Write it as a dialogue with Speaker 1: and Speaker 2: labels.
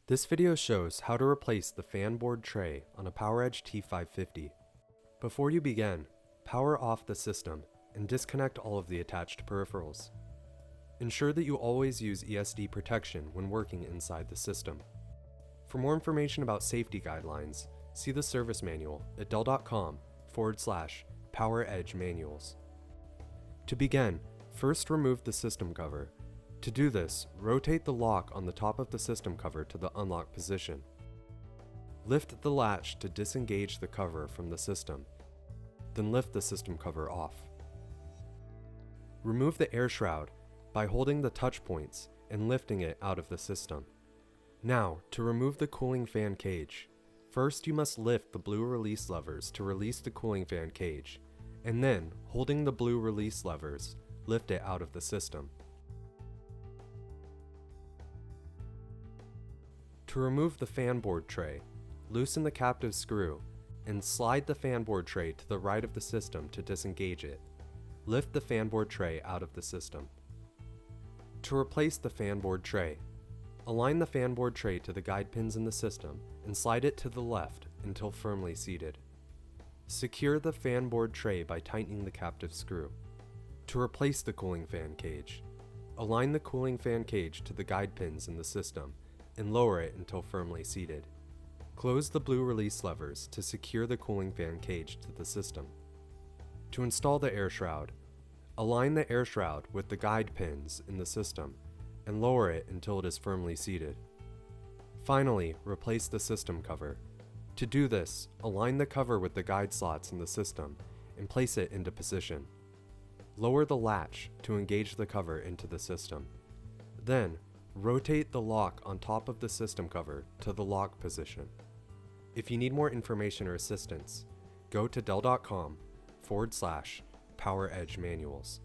Speaker 1: This video shows how to replace the fan board tray on a PowerEdge T550. Before you begin, power off the system and disconnect all of the attached peripherals. Ensure that you always use ESD protection when working inside the system. For more information about safety guidelines, see the service manual at dell.com/PowerEdge manuals. To begin, first remove the system cover. To do this, rotate the lock on the top of the system cover to the unlock position. Lift the latch to disengage the cover from the system, then lift the system cover off. Remove the air shroud by holding the touch points and lifting it out of the system. Now, to remove the cooling fan cage, first you must lift the blue release levers to release the cooling fan cage, and then, holding the blue release levers, lift it out of the system. To remove the fan board tray, loosen the captive screw and slide the fan board tray to the right of the system to disengage it. Lift the fan board tray out of the system. To replace the fan board tray, align the fan board tray to the guide pins in the system and slide it to the left until firmly seated. Secure the fan board tray by tightening the captive screw. To replace the cooling fan cage, align the cooling fan cage to the guide pins in the system and lower it until firmly seated. Close the blue release levers to secure the cooling fan cage to the system. To install the air shroud, align the air shroud with the guide pins in the system and lower it until it is firmly seated. Finally, replace the system cover. To do this, align the cover with the guide slots in the system and place it into position. Lower the latch to engage the cover into the system. Then, rotate the lock on top of the system cover to the lock position. If you need more information or assistance, go to dell.com/PowerEdge manuals.